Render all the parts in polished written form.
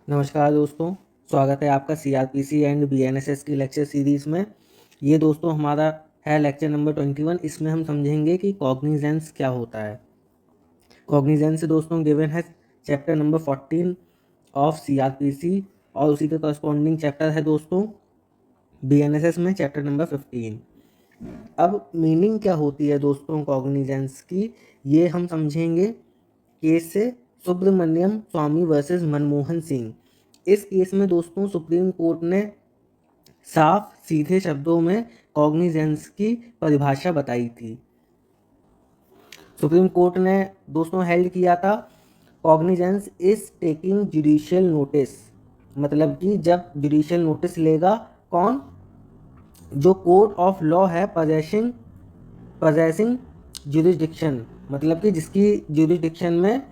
नमस्कार दोस्तों, स्वागत है आपका सीआरपीसी एंड बीएनएसएस की लेक्चर सीरीज़ में। ये दोस्तों हमारा है लेक्चर नंबर 21। इसमें हम समझेंगे कि कॉग्निजेंस क्या होता है। कॉग्निजेंस दोस्तों गिवन है चैप्टर नंबर 14 ऑफ सीआरपीसी और उसी के करस्पॉन्डिंग चैप्टर है दोस्तों बीएनएसएस में चैप्टर नंबर 15। अब मीनिंग क्या होती है दोस्तों कॉग्निजेंस की, ये हम समझेंगे केस से सुब्रमण्यम स्वामी वर्सेस मनमोहन सिंह। इस केस में दोस्तों सुप्रीम कोर्ट ने साफ सीधे शब्दों में कॉग्निजेंस की परिभाषा बताई थी। सुप्रीम कोर्ट ने दोस्तों हेल्ड किया था cognizance is taking judicial notice, मतलब कि जब जुडिशियल नोटिस लेगा कौन, जो कोर्ट ऑफ लॉ है पजेसिंग जुरिस्डिक्शन, मतलब कि जिसकी जुरिस्डिक्शन में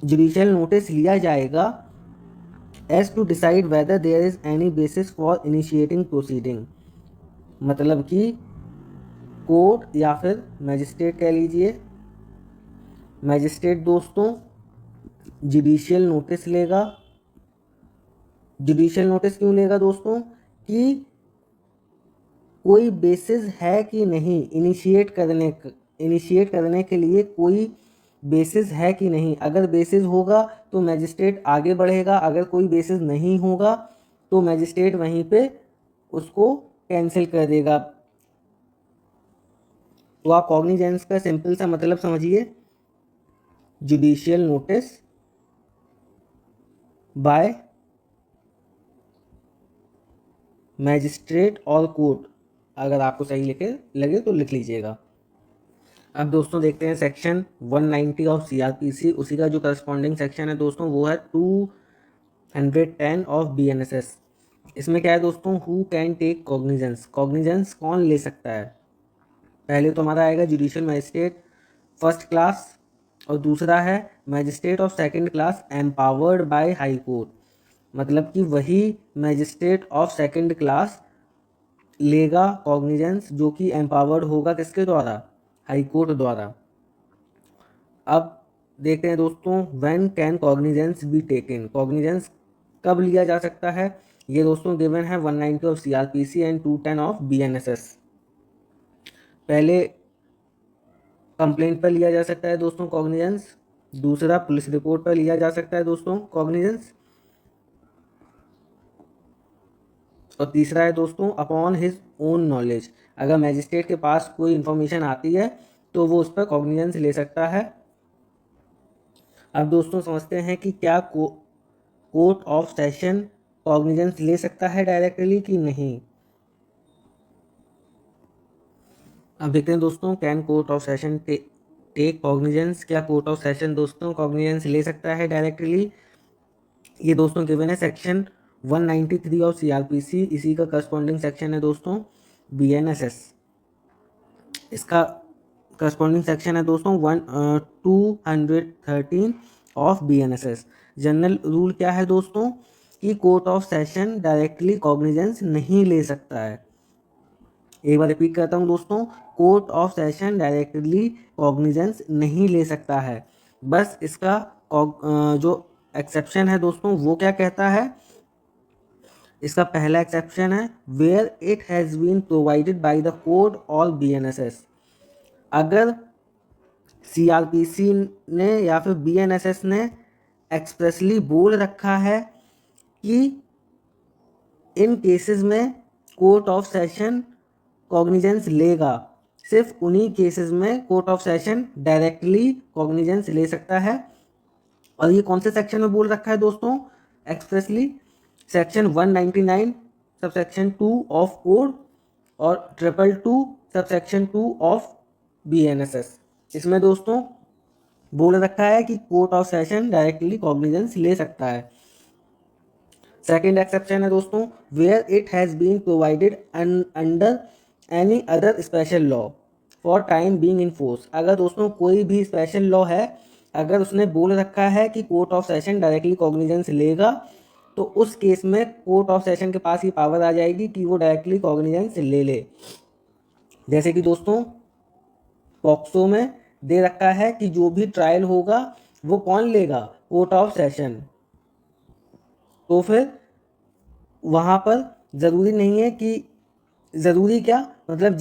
जुडिशियल नोटिस लिया जाएगा as to decide whether there is any basis for initiating proceeding, मतलब कि कोर्ट या फिर मैजिस्ट्रेट कह लीजिए, मैजिस्ट्रेट दोस्तों जुडिशियल नोटिस लेगा। जुडिशियल नोटिस क्यों लेगा दोस्तों, कि कोई बेसिस है कि नहीं इनिशिएट करने के लिए कोई बेसिस है कि नहीं। अगर बेसिस होगा तो मैजिस्ट्रेट आगे बढ़ेगा, अगर कोई बेसिस नहीं होगा तो मैजिस्ट्रेट वहीं पे उसको कैंसिल कर देगा। तो आप कॉग्निजेंस का सिंपल सा मतलब समझिए, जुडिशियल नोटिस बाय मैजिस्ट्रेट और कोर्ट। अगर आपको सही लिखे लगे तो लिख लीजिएगा। अब दोस्तों देखते हैं सेक्शन 190 ऑफ सीआरपीसी, उसी का जो करस्पॉन्डिंग सेक्शन है दोस्तों वो है 210 ऑफ बीएनएसएस। इसमें क्या है दोस्तों, who can take cognizance, cognizance कौन ले सकता है। पहले तो हमारा आएगा जुडिशियल मैजिस्ट्रेट फर्स्ट क्लास, और दूसरा है magistrate of second class empowered by high court, मतलब कि वही मैजिस्ट्रेट ऑफ सेकंड क्लास लेगा कॉग्निजेंस जो कि एम्पावर्ड होगा किसके द्वारा, हाई कोर्ट द्वारा। अब देखते हैं दोस्तों when can cognizance be taken, cognizance कब लिया जा सकता है। ये दोस्तों गिवन है 190 of CrPC and 210 of BNSS. पहले कंप्लेंट पर लिया जा सकता है दोस्तों कॉग्निजेंस, दूसरा पुलिस रिपोर्ट पर लिया जा सकता है दोस्तों कॉग्निजेंस, और तीसरा है दोस्तों अपॉन हिज ओन नॉलेज। अगर मैजिस्ट्रेट के पास कोई इंफॉर्मेशन आती है तो वो उस पर कॉग्निजेंस ले सकता है। अब दोस्तों समझते हैं कि क्या कोर्ट ऑफ सेशन कॉग्निजेंस ले सकता है डायरेक्टली कि नहीं। अब देखते हैं दोस्तों can court of session take cognizance, क्या कोर्ट ऑफ सेशन दोस्तों कॉग्निजेंस ले सकता है डायरेक्टली। ये दोस्तों गिवन है सेक्शन 193 ऑफ सीआरपीसी, इसी का करस्पॉन्डिंग सेक्शन है दोस्तों बीएनएसएस। इसका करस्पॉन्डिंग सेक्शन है दोस्तों 213 ऑफ बीएनएसएस। जनरल रूल क्या है दोस्तों, कि court of session directly cognizance नहीं ले सकता है। एक बार रिपीट करता हूँ दोस्तों, court of session directly cognizance नहीं ले सकता है। बस इसका जो एक्सेप्शन है दोस्तों वो क्या कहता है, इसका पहला एक्सेप्शन है where it has been provided by the court और बीएनएसएस। अगर सीआरपीसी ने या फिर बीएनएसएस ने एक्सप्रेसली बोल रखा है कि इन केसेस में कोर्ट ऑफ सेशन कॉग्निजेंस लेगा, सिर्फ उन्हीं केसेस में court of session directly cognizance ले सकता है। और ये कौन से सेक्शन में बोल रखा है दोस्तों expressly, section 199 sub section 2 of code और 222 सब सेक्शन 2 ऑफ बीएनएसएस। इसमें दोस्तों बोल रखा है कि court of session directly cognizance ले सकता है। सेकंड एक्सेप्शन है दोस्तों where it has been provided under any other special law for time being in force. अगर दोस्तों कोई भी स्पेशल लॉ है, अगर उसने बोल रखा है कि court of session directly cognizance लेगा, तो उस केस में कोर्ट ऑफ सेशन के पास ये पावर आ जाएगी कि वो डायरेक्टली कॉग्निजेंस ले ले। जैसे कि दोस्तों पॉक्सो में दे रखा है कि जो भी ट्रायल होगा वो कौन लेगा, कोर्ट ऑफ सेशन। तो फिर वहाँ पर ज़रूरी नहीं है कि, ज़रूरी क्या मतलब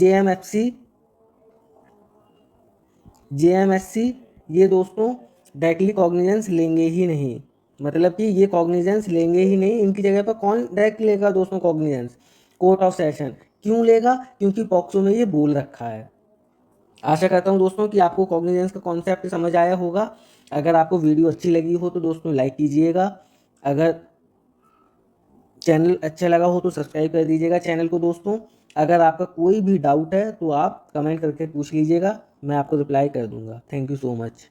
जेएमएससी ये दोस्तों डायरेक्टली कॉग्निजेंस लेंगे ही नहीं, मतलब कि ये कॉग्निजेंस लेंगे ही नहीं। इनकी जगह पर कौन डायरेक्ट लेगा दोस्तों कॉग्निजेंस? Court of session. क्यों लेगा? क्योंकि पॉक्सो में ये बोल रखा है। आशा करता हूँ दोस्तों कि आपको कॉग्निजेंस का कॉन्सेप्ट समझ आया होगा। अगर आपको वीडियो अच्छी लगी हो तो दोस्तों लाइक कीजिएगा, अगर चैनल अच्छा लगा हो तो सब्सक्राइब कर दीजिएगा चैनल को दोस्तों। अगर आपका कोई भी डाउट है तो आप कमेंट करके पूछ लीजिएगा, मैं आपको रिप्लाई कर दूंगा। Thank you so much.